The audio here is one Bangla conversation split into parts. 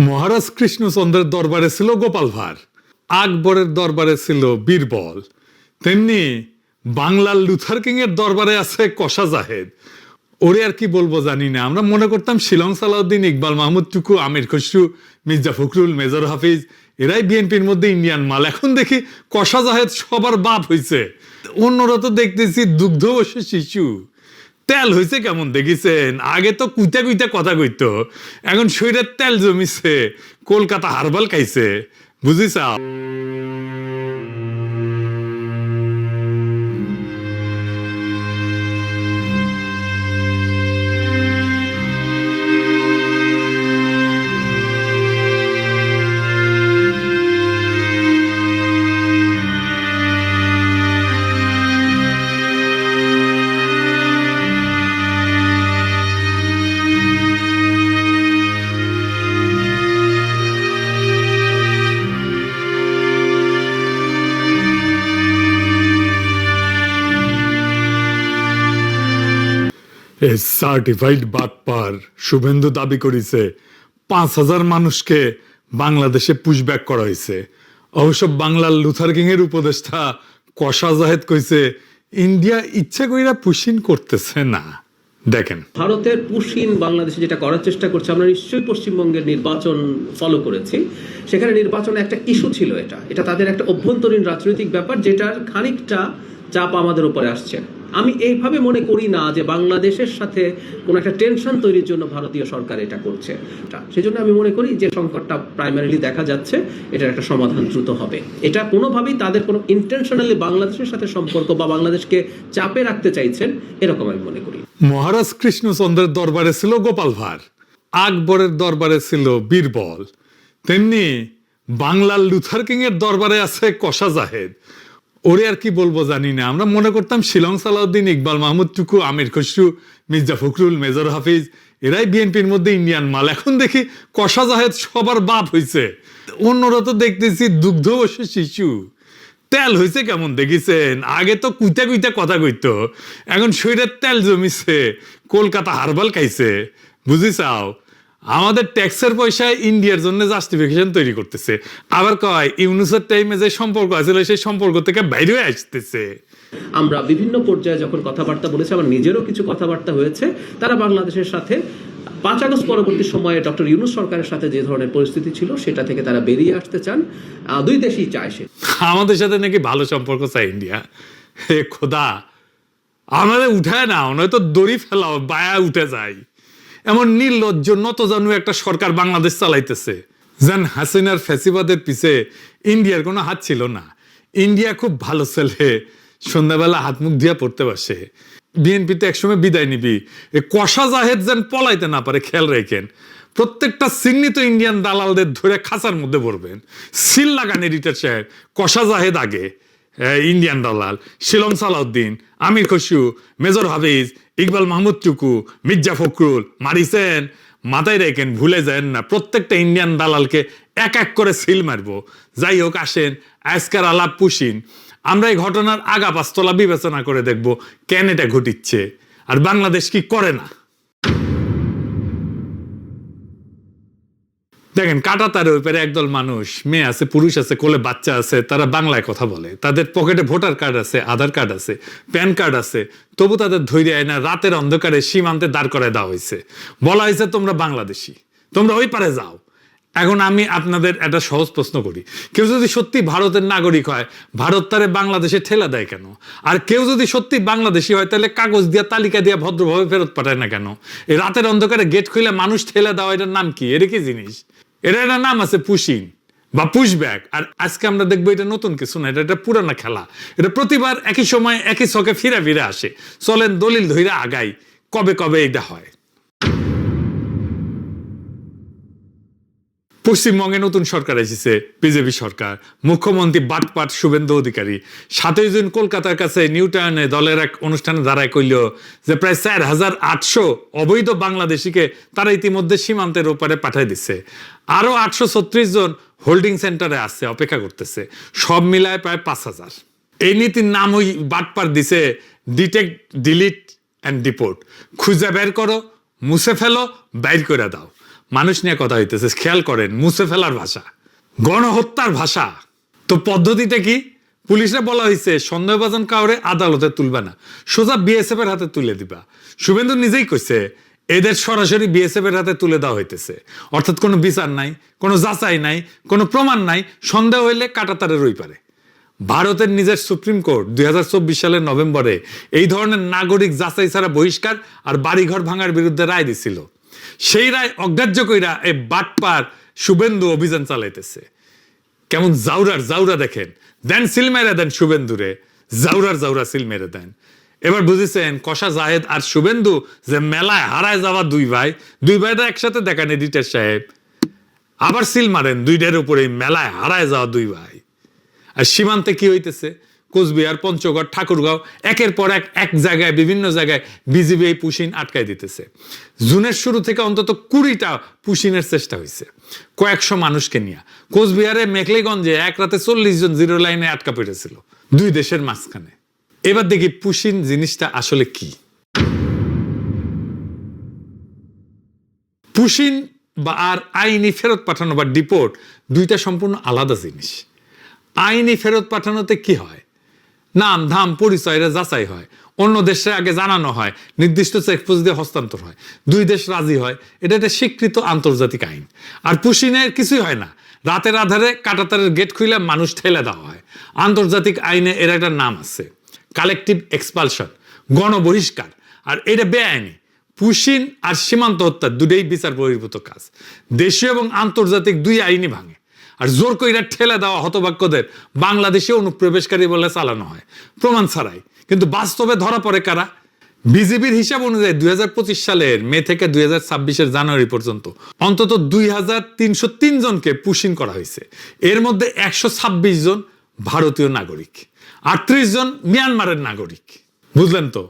মহারাজ কৃষ্ণচন্দ্রের দরবারে ছিল গোপাল ভাঁড়, আকবরের দরবারে ছিল বীরবল, তেমনি বাংলার লুথার কিং এর দরবারে আছে কষা জাহেদ। ওরে আর কি বলবো জানি না, আমরা মনে করতাম শিলং সালাউদ্দিন, ইকবাল মাহমুদ টুকু, আমির খসরু, মির্জা ফখরুল, মেজর হাফিজ এরাই বিএনপির মধ্যে ইন্ডিয়ান মাল। এখন দেখি কষা জাহেদ সবার বাপ হয়েছে। অন্যরা তো দেখতেছি দুগ্ধ বসে শিশু। তেল হয়েছে কেমন দেখিছেন? আগে তো কুইতা কুইতা কথা কইতো, এখন শরীরের তেল জমিছে, কলকাতা হারবাল খাইছে, বুঝিস? সার্টিফাইড বাটপার শুভেন্দু দাবি করেছে 5,000 মানুষকে বাংলাদেশে পুশব্যাক করা হয়েছে। অবশ্য বাংলার লুথার কিং এর উপদেষ্টা কষা জাহেদ কইছে ইন্ডিয়া ইচ্ছে কইরা পুশিন করতেছে না। দেখেন, ভারতের পুশিন বাংলাদেশে যেটা করার চেষ্টা করছে, আমরা নিশ্চয়ই পশ্চিমবঙ্গের নির্বাচন ফলো করেছি। সেখানে নির্বাচনে একটা ইস্যু ছিল, এটা তাদের একটা অভ্যন্তরীণ রাজনৈতিক ব্যাপার, যেটার খানিকটা চাপ আমাদের উপরে আসছে। আমি এইভাবে মনে করি না যে বাংলাদেশের সাথে কোনো একটা টেনশন তৈরির জন্য ভারতীয় সরকার এটা করছে। সেজন্য আমি মনে করি যে সংকটটা প্রাইমারিলি দেখা যাচ্ছে, এটার একটা সমাধান দ্রুত হবে। এটা কোনোভাবেই তাদের কোনো ইন্টেনশনালি বাংলাদেশের সাথে সম্পর্ক বা বাংলাদেশকে চাপে রাখতে চাইছেন, এরকম আমি মনে করি। মহারাজ কৃষ্ণচন্দ্রের দরবারে ছিল গোপাল ভাঁড়, আকবরের দরবারে ছিল বীরবল, তেমনি বাংলার লুথার কিং এর দরবারে আছে কষা জাহেদ। ওরে আর কি বলবো জানি না, আমরা মনে করতাম শিলং সালাউদ্দিন, ইকবাল মাহমুদ টুকু, আমির খসরু, মির্জা ফখরুল, মেজর হাফিজ এরাই বিএনপির মধ্যে ইন্ডিয়ান মাল। এখন দেখি কষা জাহেদ সবার বাপ হয়েছে। অন্যরা তো দেখতেছি দুগ্ধ বসে শিশু। তেল হয়েছে কেমন দেখিছেন? আগে তো কুইতা কুইতা কথা কইতো, এখন শরীরের তেল জমিছে, কলকাতা হারবাল খাইছে, বুঝিসাও? আমাদের ট্যাক্সের পয়সায় ইন্ডিয়ার জন্য জাস্টিফিকেশন তৈরি করতেছে, আবার কয় ইউনুসের টাইমে যে সম্পর্ক আছে সেই সম্পর্ক থেকে বাইরে আসতেছে। আমরা বিভিন্ন পর্যায়ে যখন কথাবার্তা বলেছি, আমার নিজেরও কিছু কথাবার্তা হয়েছে, তারা বাংলাদেশের সাথে 5 আগস্ট পরবর্তী সময়ে ডক্টর ইউনুস সরকারের সাথে যে ধরনের পরিস্থিতি ছিল সেটা থেকে তারা বেরিয়ে আসতে চান। দুই দেশই চায় সে। আমাদের সাথে নাকি ভালো সম্পর্ক চায় ইন্ডিয়া। হে খোদা, আমাদের উঠায় না, নয়তো দড়ি ফেলাও, বায়া উঠে যায়। এমন নির্লজ্জ নতজানু একটা সরকার বাংলাদেশ চালাইতেছে, যেন হাসিনার ফ্যাসিবাদের পিছে ইন্ডিয়ার কোনো হাত ছিল না। ইন্ডিয়া খুব ভালো ছেলে, সন্ধ্যাবেলা হাত মুখ দিয়া পড়তে বসে। বিএনপিতে একসময় বিদায় নিবি, কষা জাহেদ যেন পলাইতে না পারে খেয়াল রেখেন। প্রত্যেকটা চিহ্নিত ইন্ডিয়ান দালালদের ধরে খাঁচার মধ্যে পড়বেন। সিল লাগান এডিটর সাহেব, কষা জাহেদ আগে, ইন্ডিয়ান দালাল, শিলং সালাউদ্দিন, আমির খসরু, মেজর হাফিজ, ইকবাল মাহমুদ টুকু, মির্জা ফখরুল মারিছেন। মাথায় রেখেন, ভুলে যান না, প্রত্যেকটা ইন্ডিয়ান দালালকে এক এক করে সিল মারবো। যাই হোক, আসেন আজকের আলাপ পুশিন। আমরা এই ঘটনার আগা পাঁচতলা বিবেচনা করে দেখব কেন এটা ঘটিচ্ছে আর বাংলাদেশ কি করে না। দেখেন, কাঁটাতারের উপরে একদল মানুষ, মেয়ে আছে, পুরুষ আছে, কোলে বাচ্চা আছে, তারা বাংলায় কথা বলে। তাদের পকেটে ভোটার কার্ড আছে, আধার কার্ড আছে, প্যান কার্ড আছে, তবু তাদের ধৈর্য আয় না। রাতের অন্ধকারে সীমান্তে দাঁড় করায় দেওয়া হয়েছে, বলা হয়েছে তোমরা বাংলাদেশি, তোমরা ওই পারে যাও। এখন আমি আপনাদের একটা সহজ প্রশ্ন করি, কেউ যদি সত্যি ভারতের নাগরিক হয়, ভারত তারে বাংলাদেশে ঠেলা দেয় কেন? আর কেউ যদি সত্যি বাংলাদেশি হয়, তাহলে কাগজ দিয়া, তালিকা দিয়া ভদ্রভাবে ফেরত পাঠায় না কেন? এই রাতের অন্ধকারে গেট খুলে মানুষ ঠেলা দেওয়া, এটার নাম কি? এটা কি জিনিস? এটা নাম আছে পুশিং বা পুশব্যাক। আর আজকে আমরা দেখবো এটা নতুন কিছু না, এটা পুরানা খেলা। এটা প্রতিবার একই সময় একই ছকে ফিরে ফিরে আসে। চলেন দলিল ধইরা আগাই, কবে কবে এটা হয়। পশ্চিমবঙ্গে নতুন সরকার এসেছে, বিজেপি সরকার। মুখ্যমন্ত্রী বাটপাট শুভেন্দু অধিকারী 7 জুন কলকাতার কাছে নিউ টাউনে দলের এক অনুষ্ঠানে দাঁড়ায় কইল যে প্রায় 4,800 অবৈধ বাংলাদেশিকে তারা ইতিমধ্যে সীমান্তের ওপারে পাঠিয়ে দিচ্ছে। আরো 836 জন হোল্ডিং সেন্টারে আছে, অপেক্ষা করতেছে। সব মিলায় প্রায় 5,000। এই নীতির নাম ওই বাটপাট দিছে ডিটেক্ট, ডিলিট অ্যান্ড ডিপোর্ট। খুঁজে বের করো, মুছে ফেলো, বাইর করে দাও। মানুষ নিয়ে কথা হইতেছে, খেয়াল করেন, মুছে ফেলার ভাষা, গণহত্যার ভাষা। তো পদ্ধতিটা কি? পুলিশে বলা হয়েছে সন্দেহভাজন কাউরে আদালতে তুলবে না, সোজা বিএসএফ এর হাতে তুলে দিবা। শুভেন্দু নিজেই কইছে এদের সরাসরি বিএসএফ এর হাতে তুলে দেওয়া হইতেছে, অর্থাৎ কোনো বিচার নাই, কোনো যাচাই নাই, কোনো প্রমাণ নাই, সন্দেহ হইলে কাটাতারের ওই পারে। ভারতের নিজের সুপ্রিম কোর্ট 2024 সালের নভেম্বরে এই ধরনের নাগরিক যাচাই ছাড়া বহিষ্কার আর বাড়িঘর ভাঙার বিরুদ্ধে রায় দিছিল। সেই রায় অগ্রাহ্য কইরা এই বাটপার শুভেন্দু অভিযান চালাইতেছে। কেমন জাউরা দেখেন, দেন সিল মেরে দেন শুভেন্দুরে, জাউরা সিল মেরে দেন। এবার বুঝেছেন কষা জাহেদ আর শুভেন্দু যে মেলায় হারায় যাওয়া দুই ভাইটা একসাথে দেখেন এডিটর সাহেব, আবার সিল মারেন দুইটার উপরে, মেলায় হারায় যাওয়া দুই ভাই। আর সীমান্তে কি হইতেছে? কোচবিহার, পঞ্চগড়, ঠাকুরগাঁও, একের পর এক জায়গায়, বিভিন্ন জায়গায় বিজিবি এই পুশিন আটকায় দিতেছে। জুনের শুরু থেকে অন্তত 20টা পুশিনের চেষ্টা হয়েছে কয়েকশো মানুষকে নিয়ে। কোচবিহারে মেখলিগঞ্জে এক রাতে 40 জন জিরো লাইনে আটকা পড়েছিল, দুই দেশের মাঝখানে। এবার দেখি পুশিন জিনিসটা আসলে কি। পুশিন বা আর আইনি ফেরত পাঠানো বা ডিপোর্ট দুইটা সম্পূর্ণ আলাদা জিনিস। আইনি ফেরত পাঠানোতে কি হয়? নাম ধাম পরিচয়রা যাচাই হয়, অন্য দেশে আগে জানানো হয়, নির্দিষ্ট চেকপোস্ট দিয়ে হস্তান্তর হয়, দুই দেশ রাজি হয়, এটা একটা স্বীকৃত আন্তর্জাতিক আইন। আর পুশিনের কিছুই হয় না, রাতের আধারে কাটাতারের গেট খুলে মানুষ ঠেলে দেওয়া হয়। আন্তর্জাতিক আইনে এর একটা নাম আছে, কালেকটিভ এক্সপালশন, গণবহিষ্কার। আর এটা বেআইনি। পুশিন আর সীমান্ত হত্যা দুটোই বিচার বহির্ভূত কাজ, দেশীয় এবং আন্তর্জাতিক দুই আইনই ভাঙে। আর জোর কইরা ঠেলে দেওয়া হতভাগ্যদের বাংলাদেশে অনুপ্রবেশকারী বলে চালানো হয় প্রমাণ ছাড়াই। কিন্তু বাস্তবে ধরা পড়ে কারা? বিজিবির হিসাব অনুযায়ী 2025 সালের মে থেকে 2026 জানুয়ারি পর্যন্ত অন্তত 2303 জনকে পুশিন করা হয়েছে। এর মধ্যে 126 জন ভারতীয় নাগরিক, 38 জন মিয়ানমারের নাগরিক। বুঝলেন তো,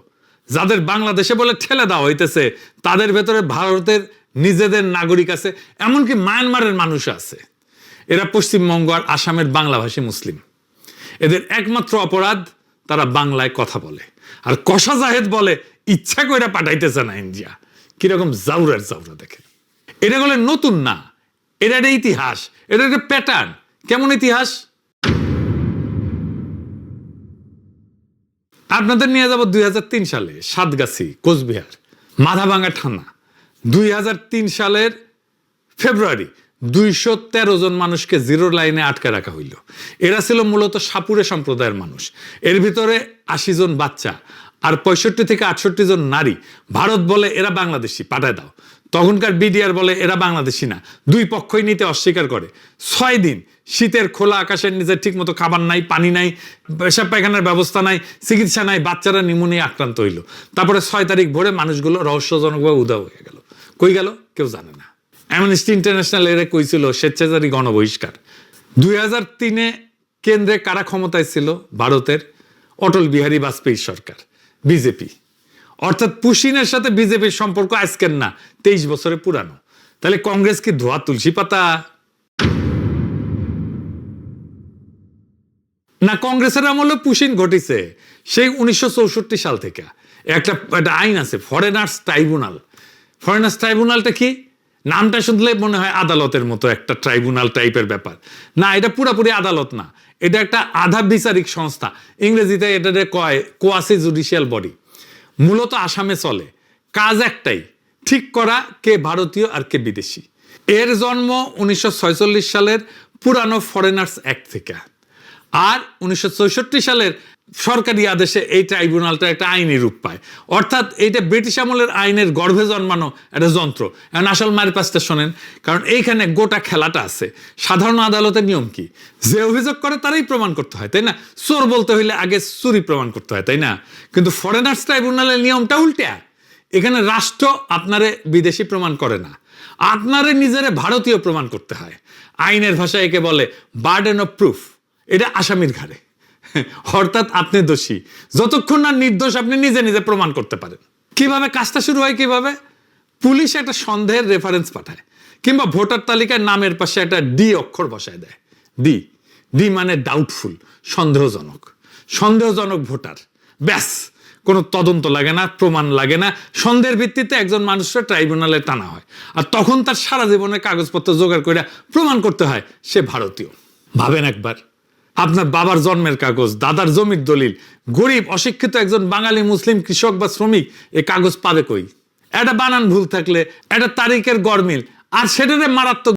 যাদের বাংলাদেশে বলে ঠেলে দেওয়া হইতেছে তাদের ভেতরে ভারতের নিজেদের নাগরিক আছে, এমনকি মায়ানমারের মানুষ আছে। এরা পশ্চিমবঙ্গ আর আসামের বাংলাভাষী মুসলিম। এদের একমাত্র অপরাধ তারা বাংলায় কথা বলে। আর কষা জাহেদ বলে ইচ্ছা করে পাঠাইতেছে না ইন্ডিয়া। কিরকম জাউরা দেখে। এটা বলে নতুন না, এটা একটা ইতিহাস, এটা একটা প্যাটার্ন। কেমন ইতিহাস? আপনাদের নিয়ে যাব 2003 সালে সাতগাছি, কোচবিহার, মাথাভাঙ্গা থানা। 2003 সালের ফেব্রুয়ারি 213 জন মানুষকে জিরো লাইনে আটকে রাখা হইল। এরা ছিল মূলত সাপুরে সম্প্রদায়ের মানুষ। এর ভিতরে 80 জন বাচ্চা আর 65 থেকে 68 জন নারী। ভারত বলে এরা বাংলাদেশি, পাঠায় দাও। তখনকার বিডিআর বলে এরা বাংলাদেশি না। দুই পক্ষই নিতে অস্বীকার করে। 6 দিন শীতের খোলা আকাশের নিচে ঠিকমতো খাবার নাই, পানি নাই, পেশাব পায়খানার ব্যবস্থা নাই, চিকিৎসা নাই, বাচ্চারা নিউমোনিয়া আক্রান্ত হইল। তারপরে 6 তারিখ ভোরে মানুষগুলো রহস্যজনকভাবে উধাও হয়ে গেল। কই গেল কেউ জানে না। অ্যামনেস্টি ইন্টারন্যাশনাল এরা কইছিল স্বেচ্ছাচারী গণবহিষ্কার। 2003-এ কেন্দ্রে কারা ক্ষমতায় ছিল? ভারতের অটল বিহারী বাজপেয়ী সরকার, বিজেপি। অর্থাৎ পুশিনের সাথে বিজেপির সম্পর্ক আজকের না, 23 বছরে পুরানো। তাহলে কংগ্রেস কি ধোয়া তুলসী পাতা? না, কংগ্রেসের আমলে পুশিন ঘটিছে সেই 1964 সাল থেকে। একটা আইন আছে, ফরেনার্স ট্রাইব্যুনাল। ফরেনার্স ট্রাইব্যুনালটা কি? নামটা শুনলে মনে হয় আদালতের মতো একটা ট্রাইব্যুনাল টাইপের ব্যাপার। না, এটা পুরাপুরি আদালত না, এটা একটা আধা বিচারিক সংস্থা। ইংরেজিতে এটা কয় কোয়াসি জুডিশিয়াল বডি। মূলত আসামে চলে। কাজ একটাই, ঠিক করা কে ভারতীয় আর কে বিদেশি। এর জন্ম 1946 সালের পুরানো ফরেনার্স অ্যাক্ট থেকে। আর 1964 সালের সরকারি আদেশে এই ট্রাইব্যুনালটা একটা আইনি রূপ পায়। অর্থাৎ এইটা ব্রিটিশ আমলের আইনের গর্ভে জন্মানো একটা যন্ত্র। এখন আসল মায়ের পাশটা শোনেন, কারণ এইখানে গোটা খেলাটা আছে। সাধারণ আদালতের নিয়ম কি? যে অভিযোগ করে তারাই প্রমাণ করতে হয়, তাই না? চোর বলতে হইলে আগে চুরি প্রমাণ করতে হয়, তাই না? কিন্তু ফরেনার্স ট্রাইব্যুনালের নিয়মটা উল্টা। এখানে রাষ্ট্র আপনারে বিদেশি প্রমাণ করে না, আপনারে নিজেরে ভারতীয় প্রমাণ করতে হয়। আইনের ভাষায় একে বলে বার্ডেন অফ প্রুফ। এটা আসামির ঘাড়ে। অর্থাৎ আপনি দোষী যতক্ষণ না নির্দোষ আপনি নিজে নিজে প্রমাণ করতে পারেন। কিভাবে কাজটা শুরু হয়? কিভাবে? পুলিশ একটা সন্দেহের রেফারেন্স পাঠায়, কিংবা ভোটার তালিকায় নামের পাশে একটা ডি অক্ষর বসায় দেয়। ডি মানে ডাউটফুল, সন্দেহজনক ভোটার। ব্যাস, কোনো তদন্ত লাগে না, প্রমাণ লাগে না, সন্দেহের ভিত্তিতে একজন মানুষের ট্রাইব্যুনালে টানা হয়, আর তখন তার সারা জীবনের কাগজপত্র জোগাড় করে প্রমাণ করতে হয় সে ভারতীয়। ভাবেন একবার, আপনার বাবার জন্মের কাগজ, দাদার জমির দলিল, গরিব অশিক্ষিত একজন বাঙালি মুসলিম কৃষক বা শ্রমিক এ কাগজ পাবে কই? এটা বানান ভুল থাকলে, এটা তারিখের গরমিল, আর সেটাতে মারাত্মক